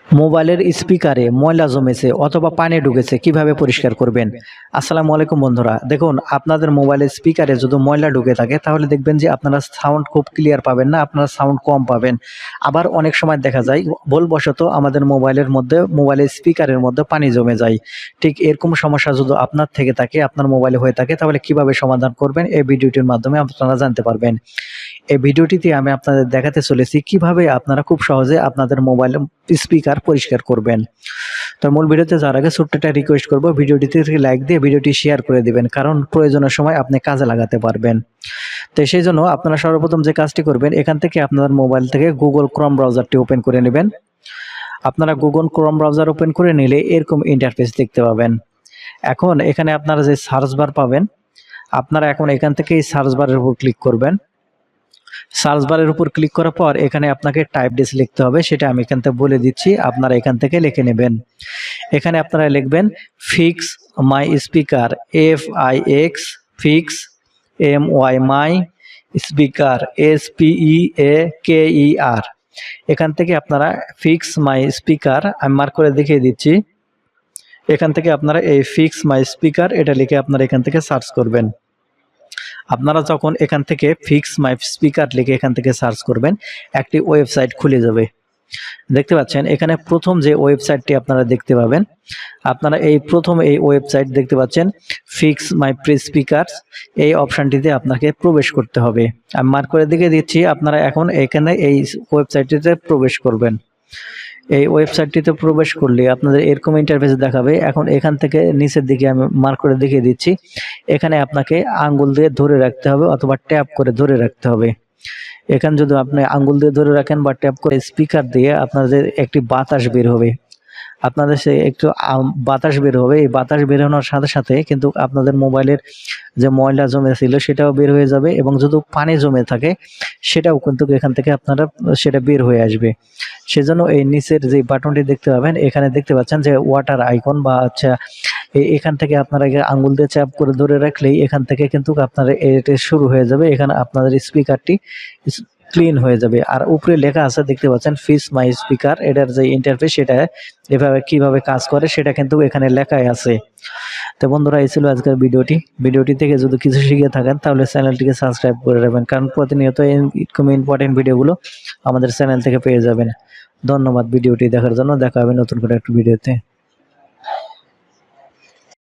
মোবাইলের স্পিকারে ময়লা জমেছে অথবা পানি ঢুকেছে কিভাবে পরিষ্কার করবেন। আসসালামু আলাইকুম বন্ধুরা, দেখুন আপনাদের মোবাইলের স্পিকারে যদি ময়লা ঢুকে থাকে তাহলে দেখবেন যে আপনারা সাউন্ড খুব ক্লিয়ার পাবেন না, আপনারা সাউন্ড কম পাবেন। আবার অনেক সময় দেখা যায় ভুলবশত আমাদের মোবাইলের স্পিকারের মধ্যে পানি জমে যায়। ঠিক এরকম সমস্যা যদি আপনার থেকে থাকে, আপনার মোবাইলে হয়ে থাকে, তাহলে কিভাবে সমাধান করবেন এই ভিডিওটির মাধ্যমে আপনারা জানতে পারবেন। এই ভিডিওটিতে আমি আপনাদের দেখাতে চলেছি কিভাবে আপনারা খুব সহজে আপনাদের মোবাইল স্পিকার পরিষ্কার করবেন। তো মূল ভিডিওতে যাওয়ার আগে ছোট্ট একটা রিকোয়েস্ট করব, ভিডিওটিতে লাইক দিয়ে ভিডিওটি শেয়ার করে দিবেন, কারণ প্রয়োজনের সময় আপনি কাজে লাগাতে পারবেন। তো সেই জন্য আপনারা সর্বপ্রথম যে কাজটি করবেন, এখান থেকে আপনার মোবাইল থেকে গুগল ক্রোম ব্রাউজারটি ওপেন করে নেবেন। আপনারা গুগল ক্রোম ব্রাউজার ওপেন করে নিলে এরকম ইন্টারফেস দেখতে পাবেন। এখন এখানে আপনারা যে সার্চ বার পাবেন, আপনারা এখন এখান থেকে এই সার্চ বারের উপর ক্লিক করবেন। সার্চ বারের উপর ক্লিক করার পর এখানে আপনাকে টাইপ ডিস লিখতে হবে, সেটা আমি এখান থেকে বলে দিচ্ছি, আপনারা এখান থেকে লিখে নেবেন। এখানে আপনারা লিখবেন fix my speaker, FIX fix MY my speaker SPEAKER। এখান থেকে আপনারা ফিক্স মাই স্পিকার আমি মার্ক করে দেখিয়ে দিচ্ছি। এখান থেকে আপনারা এই ফিক্স মাই স্পিকার এটা লিখে আপনারা এখান থেকে সার্চ করবেন। আপনারা যখন এখান থেকে ফিক্স মাই স্পিকার লিখে এখান থেকে সার্চ করবেন, একটি ওয়েবসাইট খুলে যাবে। দেখতে পাচ্ছেন এখানে প্রথম যে ওয়েবসাইটটি আপনারা দেখতে পাবেন, আপনারা এই প্রথম এই ওয়েবসাইট দেখতে পাচ্ছেন ফিক্স মাই স্পিকারস, এই অপশানটিতে আপনাকে প্রবেশ করতে হবে। আমি মার্ক করে দেখিয়ে দিচ্ছি, আপনারা এখন এখানে এই ওয়েবসাইটটিতে প্রবেশ করবেন। এই ওয়েবসাইটটিতে প্রবেশ করলে আপনাদের এরকম ইন্টারফেস দেখাবে। এখন এখান থেকে নিচের দিকে আমি মার্ক করে দেখিয়ে দিচ্ছি, এখানে আপনাকে আঙ্গুল দিয়ে ধরে রাখতে হবে অথবা ট্যাপ করে ধরে রাখতে হবে। এখানে যদি আপনি আঙ্গুল দিয়ে ধরে রাখেন বা ট্যাপ করে, স্পিকার দিয়ে আপনাদের একটি বাতাস বের হবে। আপনাদের সে একটু বাতাস বের হবে। এই বাতাস বের হওয়ার সাথে সাথে কিন্তু আপনাদের মোবাইলের যে ময়লা জমে ছিল সেটাও বের হয়ে যাবে, এবং যদি পানি জমে থাকে সেটাও কিন্তু এখান থেকে আপনারা সেটা বের হয়ে আসবে। সেজন্য এই নিচের যে বাটনটি দেখতে পাবেন, এখানে দেখতে পাচ্ছেন যে ওয়াটার আইকন বা আচ্ছা, এখান থেকে আপনারা আঙ্গুল দিয়ে চাপ করে ধরে রাখলেই এখান থেকে কিন্তু আপনার এটা শুরু হয়ে যাবে। এখানে আপনাদের স্পিকারটি ক্লিন হয়ে যাবে। আর উপরে লেখা আছে দেখতে পাচ্ছেন ফিক্স মাই স্পিকার, এটার যে ইন্টারফেস সেটা এভাবে কিভাবে কাজ করে সেটা কিন্তু এখানে লেখাই আছে। তো বন্ধুরা, এই ছিল আজকের ভিডিওটি থেকে যদি কিছু শিখে থাকেন তাহলে চ্যানেলটিকে সাবস্ক্রাইব করে রাখবেন, কারণ প্রতিনিয়ত এরকম ইম্পর্টেন্ট ভিডিওগুলো আমাদের চ্যানেল থেকে পেয়ে যাবেন। ধন্যবাদ ভিডিওটি দেখার জন্য। দেখা হবে নতুন করে একটা ভিডিওতে।